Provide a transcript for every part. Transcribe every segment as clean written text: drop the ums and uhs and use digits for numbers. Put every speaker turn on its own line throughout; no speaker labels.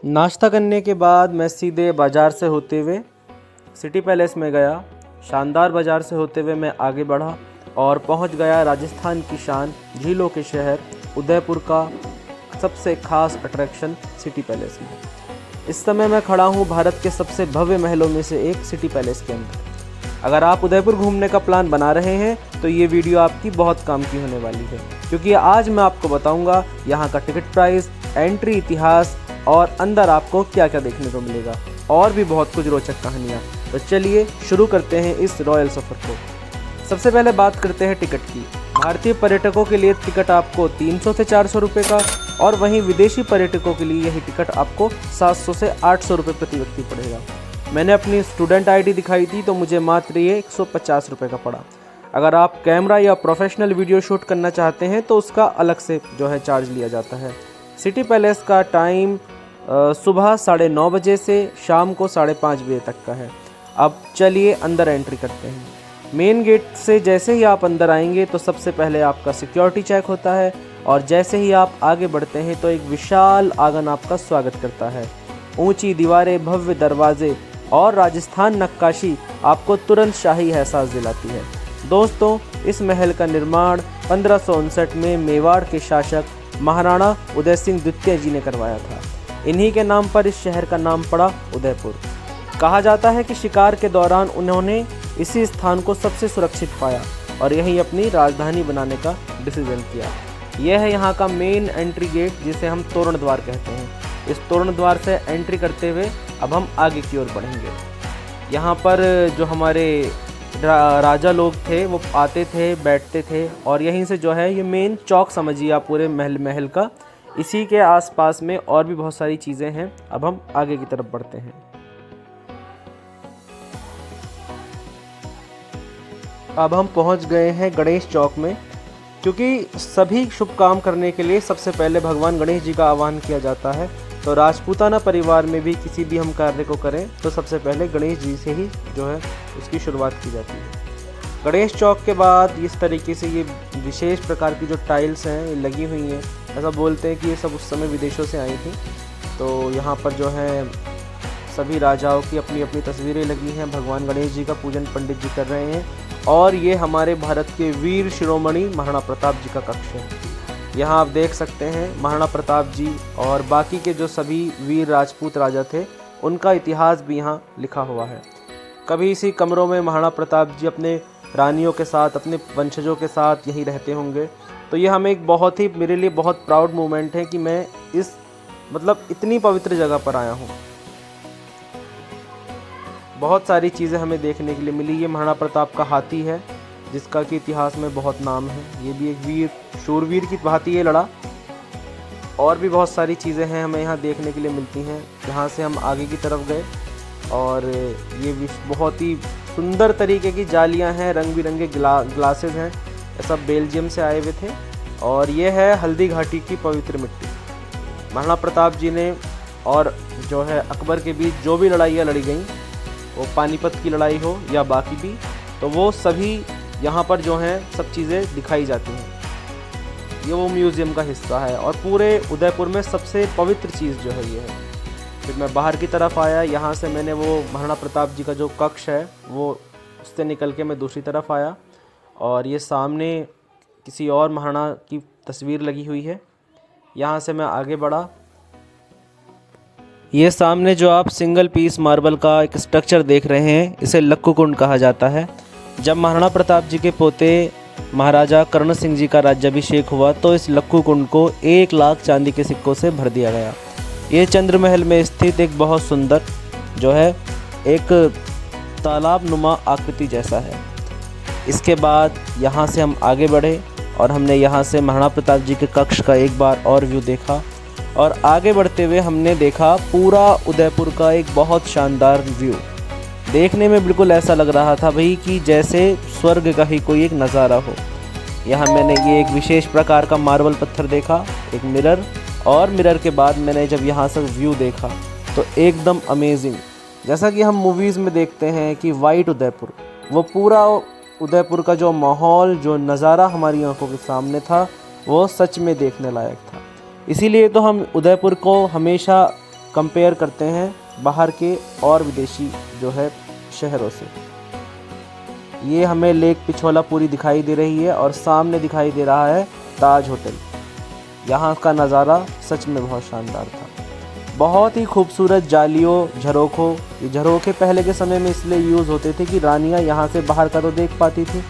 नाश्ता करने के बाद मैं सीधे बाज़ार से होते हुए सिटी पैलेस में गया। शानदार बाज़ार से होते हुए मैं आगे बढ़ा और पहुंच गया राजस्थान की शान, झीलों के शहर उदयपुर का सबसे खास अट्रैक्शन सिटी पैलेस में। इस समय मैं खड़ा हूं भारत के सबसे भव्य महलों में से एक सिटी पैलेस के अंदर। अगर आप उदयपुर घूमने का प्लान बना रहे हैं तो ये वीडियो आपकी बहुत काम की होने वाली है, क्योंकि आज मैं आपको बताऊंगा यहाँ का टिकट प्राइस, एंट्री इतिहास और अंदर आपको क्या क्या देखने को मिलेगा और भी बहुत कुछ रोचक कहानियाँ। तो चलिए शुरू करते हैं इस रॉयल सफ़र को। सबसे पहले बात करते हैं टिकट की। भारतीय पर्यटकों के लिए टिकट आपको 300 से 400 रुपये का, और वहीं विदेशी पर्यटकों के लिए यही टिकट आपको 700 से 800 रुपये प्रति व्यक्ति पड़ेगा। मैंने अपनी स्टूडेंट आईडी दिखाई थी तो मुझे मात्र ये 150 रुपये का पड़ा। अगर आप कैमरा या प्रोफेशनल वीडियो शूट करना चाहते हैं तो उसका अलग से चार्ज लिया जाता है। सिटी पैलेस का टाइम सुबह 9:30 बजे से शाम को 5:30 बजे तक का है। अब चलिए अंदर एंट्री करते हैं। मेन गेट से जैसे ही आप अंदर आएंगे तो सबसे पहले आपका सिक्योरिटी चेक होता है, और जैसे ही आप आगे बढ़ते हैं तो एक विशाल आंगन आपका स्वागत करता है। ऊंची दीवारें, भव्य दरवाजे और राजस्थान नक्काशी आपको तुरंत शाही एहसास दिलाती है। दोस्तों, इस महल का निर्माण 1559 में मेवाड़ के शासक महाराणा उदय सिंह द्वितीय जी ने करवाया था। इन्हीं के नाम पर इस शहर का नाम पड़ा उदयपुर। कहा जाता है कि शिकार के दौरान उन्होंने इसी स्थान को सबसे सुरक्षित पाया और यहीं अपनी राजधानी बनाने का डिसीजन किया। यह है यहाँ का मेन एंट्री गेट, जिसे हम तोरण द्वार कहते हैं। इस तोरण द्वार से एंट्री करते हुए अब हम आगे की ओर बढ़ेंगे। यहाँ पर जो हमारे राजा लोग थे वो आते थे, बैठते थे, और यहीं से ये मेन चौक समझिए आप पूरे महल का। इसी के आसपास में और भी बहुत सारी चीज़ें हैं। अब हम आगे की तरफ बढ़ते हैं। अब हम पहुंच गए हैं गणेश चौक में, क्योंकि सभी शुभ काम करने के लिए सबसे पहले भगवान गणेश जी का आह्वान किया जाता है। तो राजपूताना परिवार में भी किसी भी हम कार्य को करें तो सबसे पहले गणेश जी से ही उसकी शुरुआत की जाती है। गणेश चौक के बाद इस तरीके से ये विशेष प्रकार की जो टाइल्स हैं ये लगी हुई हैं। ऐसा बोलते हैं कि ये सब उस समय विदेशों से आई थी। तो यहाँ पर सभी राजाओं की अपनी अपनी तस्वीरें लगी हैं। भगवान गणेश जी का पूजन पंडित जी कर रहे हैं, और ये हमारे भारत के वीर शिरोमणि महाराणा प्रताप जी का कक्ष है। यहाँ आप देख सकते हैं महाराणा प्रताप जी और बाकी के जो सभी वीर राजपूत राजा थे उनका इतिहास भी यहाँ लिखा हुआ है। कभी इसी कमरों में महाराणा प्रताप जी अपने रानियों के साथ, अपने वंशजों के साथ यहीं रहते होंगे। तो ये हमें एक बहुत ही, मेरे लिए बहुत प्राउड मोमेंट है कि मैं इस इतनी पवित्र जगह पर आया हूँ। बहुत सारी चीज़ें हमें देखने के लिए मिली। ये महाराणा प्रताप का हाथी है, जिसका कि इतिहास में बहुत नाम है। ये भी एक शूरवीर की भांति ये लड़ा। और भी बहुत सारी चीज़ें हैं हमें यहाँ देखने के लिए मिलती हैं। यहाँ से हम आगे की तरफ गए और ये बहुत ही सुंदर तरीके की जालियाँ हैं, रंग बिरंगे ग्लासेस हैं। ये सब बेल्जियम से आए हुए थे। और ये है हल्दी घाटी की पवित्र मिट्टी। महाराणा प्रताप जी ने और अकबर के बीच जो भी लड़ाइयाँ लड़ी गई, वो पानीपत की लड़ाई हो या बाकी भी, तो वो सभी यहाँ पर सब चीज़ें दिखाई जाती हैं। ये वो म्यूज़ियम का हिस्सा है, और पूरे उदयपुर में सबसे पवित्र चीज़ ये है। फिर मैं बाहर की तरफ आया। यहाँ से मैंने वो महाराणा प्रताप जी का जो कक्ष है वो उससे निकल के मैं दूसरी तरफ आया, और ये सामने किसी और महाराणा की तस्वीर लगी हुई है। यहाँ से मैं आगे बढ़ा। ये सामने जो आप सिंगल पीस मार्बल का एक स्ट्रक्चर देख रहे हैं, इसे लक्कू कुंड कहा जाता है। जब महाराणा प्रताप जी के पोते महाराजा कर्ण सिंह जी का राज्याभिषेक हुआ तो इस लक्कू कुंड को 1 लाख चांदी के सिक्कों से भर दिया गया। ये चंद्र महल में स्थित एक बहुत सुंदर एक तालाब नुमा आकृति जैसा है। इसके बाद यहाँ से हम आगे बढ़े और हमने यहाँ से महाराणा प्रताप जी के कक्ष का एक बार और व्यू देखा, और आगे बढ़ते हुए हमने देखा पूरा उदयपुर का एक बहुत शानदार व्यू। देखने में बिल्कुल ऐसा लग रहा था भाई कि जैसे स्वर्ग का ही कोई एक नज़ारा हो। यहाँ मैंने ये एक विशेष प्रकार का मार्बल पत्थर देखा, एक मिरर, और मिरर के बाद मैंने जब यहाँ से व्यू देखा तो एकदम अमेजिंग। जैसा कि हम मूवीज़ में देखते हैं कि वाइट उदयपुर, वो पूरा उदयपुर का जो माहौल, जो नज़ारा हमारी आंखों के सामने था, वो सच में देखने लायक था। इसीलिए तो हम उदयपुर को हमेशा कंपेयर करते हैं बाहर के और विदेशी जो है शहरों से। ये हमें लेक पिछोला पूरी दिखाई दे रही है और सामने दिखाई दे रहा है ताज होटल। यहाँ का नज़ारा सच में बहुत शानदार था। बहुत ही खूबसूरत जालियों झरोखों, ये झरोखे पहले के समय में इसलिए यूज़ होते थे कि रानियाँ यहाँ से बाहर का तो देख पाती थी,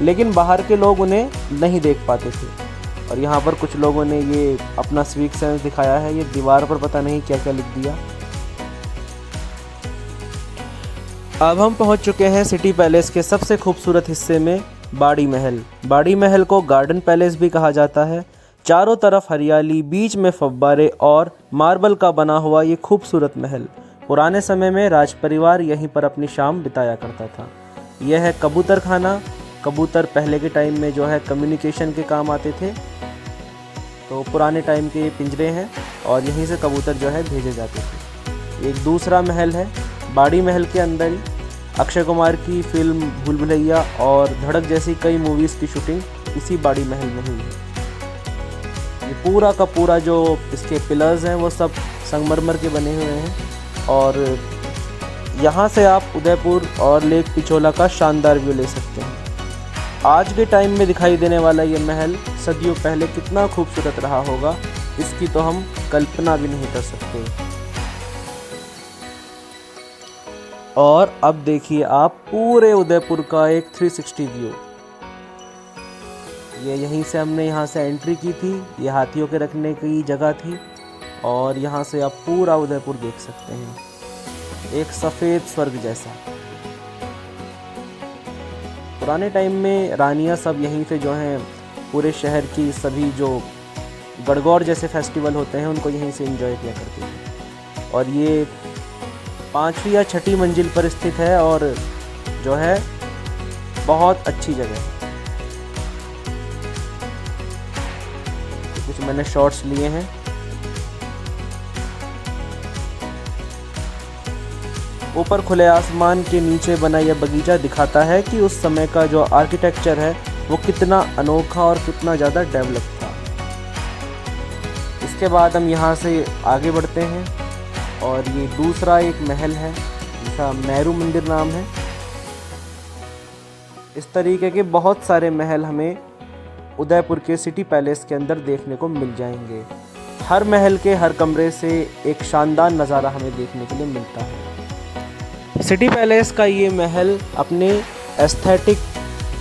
लेकिन बाहर के लोग उन्हें नहीं देख पाते थे। और यहाँ पर कुछ लोगों ने ये अपना सिविक सेंस दिखाया है। ये दीवार पर पता नहीं क्या क्या लिख दिया। अब हम पहुँच चुके हैं सिटी पैलेस के सबसे खूबसूरत हिस्से में, बाड़ी महल। बाड़ी महल को गार्डन पैलेस भी कहा जाता है। चारों तरफ हरियाली, बीच में फव्वारे और मार्बल का बना हुआ ये खूबसूरत महल। पुराने समय में राज परिवार यहीं पर अपनी शाम बिताया करता था। यह है कबूतर खाना। कबूतर पहले के टाइम में जो है कम्युनिकेशन के काम आते थे, तो पुराने टाइम के ये पिंजरे हैं और यहीं से कबूतर जो है भेजे जाते थे। एक दूसरा महल है। बाड़ी महल के अंदर ही अक्षय कुमार की फिल्म भूल भुलैया और धड़क जैसी कई मूवीज़ की शूटिंग इसी बाड़ी महल में हुई है। ये पूरा का पूरा जो इसके पिलर्स हैं वो सब संगमरमर के बने हुए हैं और यहाँ से आप उदयपुर और लेक पिछोला का शानदार व्यू ले सकते हैं। आज के टाइम में दिखाई देने वाला ये महल सदियों पहले कितना खूबसूरत रहा होगा, इसकी तो हम कल्पना भी नहीं कर सकते। और अब देखिए आप पूरे उदयपुर का एक 360 व्यू। ये यहीं से हमने यहाँ से एंट्री की थी। ये हाथियों के रखने की जगह थी और यहाँ से आप पूरा उदयपुर देख सकते हैं, एक सफ़ेद स्वर्ग जैसा। पुराने टाइम में रानियाँ सब यहीं से जो हैं पूरे शहर की सभी जो गणगौर जैसे फेस्टिवल होते हैं उनको यहीं से एंजॉय किया करती थी। और ये 5वीं या 6ठी मंजिल पर स्थित है और जो है बहुत अच्छी जगह है। कुछ मैंने शॉट्स लिए हैं। ऊपर खुले आसमान के नीचे बना यह बगीचा दिखाता है कि उस समय का जो आर्किटेक्चर है वो कितना अनोखा और कितना ज़्यादा डेवलप था। इसके बाद हम यहाँ से आगे बढ़ते हैं और ये दूसरा एक महल है जिसका नेहरू मंदिर नाम है। इस तरीके के बहुत सारे महल हमें उदयपुर के सिटी पैलेस के अंदर देखने को मिल जाएंगे। हर महल के हर कमरे से एक शानदार नज़ारा हमें देखने के लिए मिलता है। सिटी पैलेस का ये महल अपने एस्थेटिक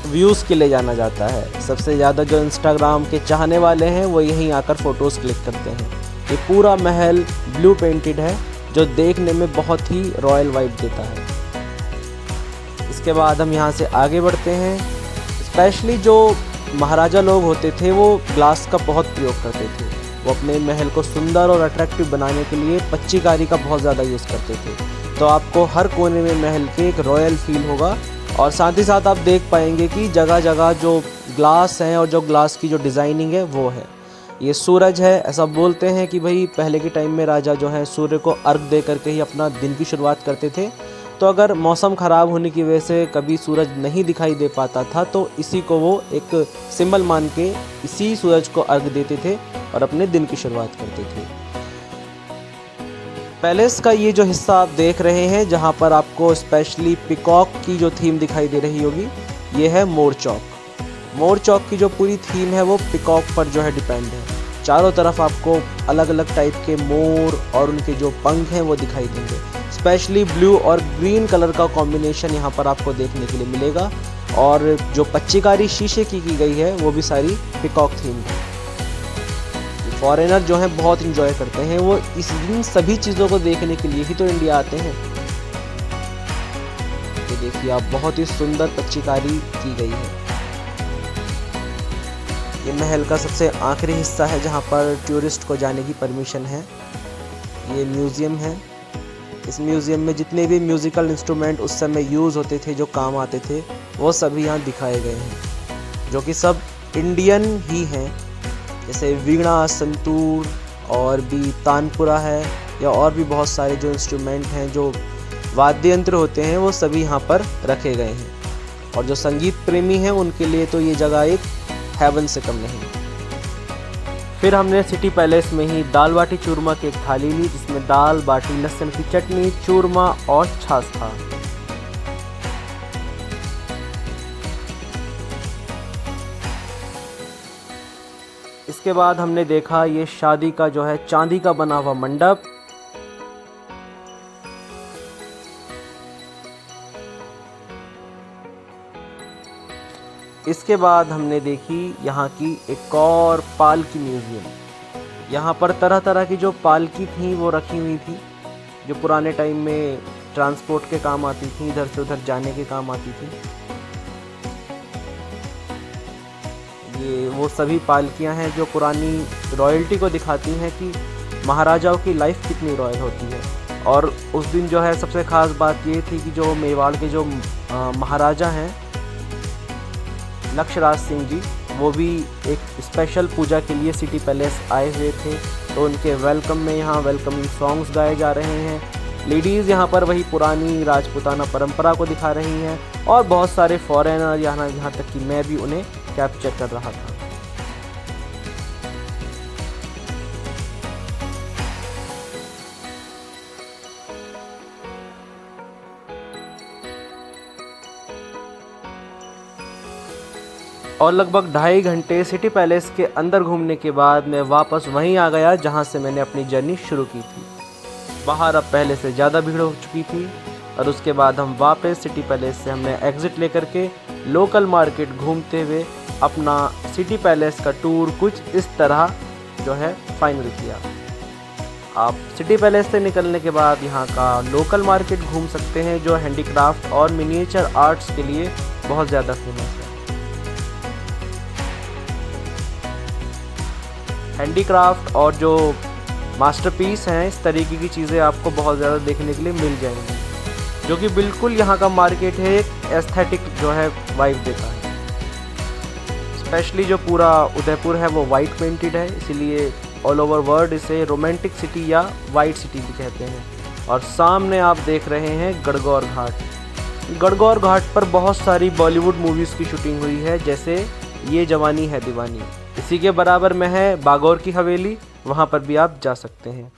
व्यूज़ के लिए जाना जाता है। सबसे ज़्यादा जो इंस्टाग्राम के चाहने वाले हैं वो यहीं आकर फ़ोटोज़ क्लिक करते हैं। ये पूरा महल ब्लू पेंटेड है जो देखने में बहुत ही रॉयल वाइब देता है। इसके बाद हम यहाँ से आगे बढ़ते हैं। स्पेशली जो महाराजा लोग होते थे वो ग्लास का बहुत प्रयोग करते थे। वो अपने महल को सुंदर और अट्रैक्टिव बनाने के लिए पच्चीकारी का बहुत ज़्यादा यूज़ करते थे। तो आपको हर कोने में महल के एक रॉयल फील होगा और साथ ही साथ आप देख पाएंगे कि जगह जगह जो ग्लास हैं और जो ग्लास की जो डिज़ाइनिंग है वो है। ये सूरज है। ऐसा बोलते हैं कि भाई पहले के टाइम में राजा जो है सूर्य को अर्घ दे करके ही अपना दिन की शुरुआत करते थे। तो अगर मौसम ख़राब होने की वजह से कभी सूरज नहीं दिखाई दे पाता था तो इसी को वो एक सिंबल मान के इसी सूरज को अर्घ देते थे और अपने दिन की शुरुआत करते थे। पैलेस का ये जो हिस्सा आप देख रहे हैं जहाँ पर आपको स्पेशली पिकॉक की जो थीम दिखाई दे रही होगी, ये है मोर चौक। मोर चौक की जो पूरी थीम है वो पिकॉक पर जो है डिपेंड है। चारों तरफ आपको अलग अलग टाइप के मोर और उनके जो पंख हैं वो दिखाई देंगे। स्पेशली ब्लू और ग्रीन कलर का कॉम्बिनेशन यहाँ पर आपको देखने के लिए मिलेगा और जो पच्चीकारी शीशे की गई है वो भी सारी पिकॉक थीम है। फॉरेनर जो हैं बहुत इंजॉय करते हैं, वो इन सभी चीज़ों को देखने के लिए ही तो इंडिया आते हैं। ये देखिए आप बहुत ही सुंदर पच्चीकारी की गई है। ये महल का सबसे आखिरी हिस्सा है जहाँ पर टूरिस्ट को जाने की परमिशन है। ये म्यूज़ियम है। इस म्यूज़ियम में जितने भी म्यूज़िकल इंस्ट्रूमेंट उस समय यूज़ होते थे, जो काम आते थे, वो सभी यहाँ दिखाए गए हैं, जो कि सब इंडियन ही हैं। जैसे वीणा, संतूर और भी तानपुरा है या और भी बहुत सारे जो इंस्ट्रूमेंट हैं, जो वाद्य यंत्र होते हैं, वो सभी यहाँ पर रखे गए हैं। और जो संगीत प्रेमी हैं उनके लिए तो ये जगह एक हेवन से कम नहीं। फिर हमने सिटी पैलेस में ही दाल बाटी चूरमा की एक थाली ली, जिसमें दाल बाटी, लहसुन की चटनी, चूरमा और छाछ था। इसके बाद हमने देखा ये शादी का जो है चांदी का बना हुआ मंडप। इसके बाद हमने देखी यहाँ की एक और पालकी म्यूजियम। यहाँ पर तरह तरह की जो पालकी थी वो रखी हुई थी, जो पुराने टाइम में ट्रांसपोर्ट के काम आती थी, इधर से उधर जाने के काम आती थी। ये वो सभी पालकियाँ हैं जो पुरानी रॉयल्टी को दिखाती हैं कि महाराजाओं की लाइफ कितनी रॉयल होती है। और उस दिन जो है सबसे ख़ास बात ये थी कि जो मेवाड़ के जो महाराजा हैं लक्षराज सिंह जी, वो भी एक स्पेशल पूजा के लिए सिटी पैलेस आए हुए थे। तो उनके वेलकम में यहाँ वेलकमिंग सॉन्ग्स गाए जा रहे हैं। लेडीज़ यहाँ पर वही पुरानी राजपूताना परंपरा को दिखा रही हैं और बहुत सारे फॉरेनर यहाँ तक कि मैं भी उन्हें कैप्चर कर रहा था। और लगभग 2.5 घंटे सिटी पैलेस के अंदर घूमने के बाद मैं वापस वहीं आ गया जहां से मैंने अपनी जर्नी शुरू की थी। बाहर अब पहले से ज़्यादा भीड़ हो चुकी थी और उसके बाद हम वापस सिटी पैलेस से हमने एग्ज़िट लेकर के लोकल मार्केट घूमते हुए अपना सिटी पैलेस का टूर कुछ इस तरह जो है फाइनल किया। आप सिटी पैलेस से निकलने के बाद यहाँ का लोकल मार्केट घूम सकते हैं, जो हैंडीक्राफ्ट और मिनिएचर आर्ट्स के लिए बहुत ज़्यादा फेमस है। हैंडीक्राफ्ट और जो मास्टरपीस हैं, इस तरीके की चीज़ें आपको बहुत ज़्यादा देखने के लिए मिल जाएंगी, जो कि बिल्कुल यहाँ का मार्केट है एक एस्थेटिक जो है वाइब देता है। स्पेशली जो पूरा उदयपुर है वो वाइट पेंटेड है, इसीलिए ऑल ओवर वर्ल्ड इसे रोमांटिक सिटी या वाइट सिटी भी कहते हैं। और सामने आप देख रहे हैं गणगौर घाट। गणगौर घाट पर बहुत सारी बॉलीवुड मूवीज़ की शूटिंग हुई है, जैसे ये जवानी है दीवानी। इसी के बराबर में है बागौर की हवेली, वहाँ पर भी आप जा सकते हैं।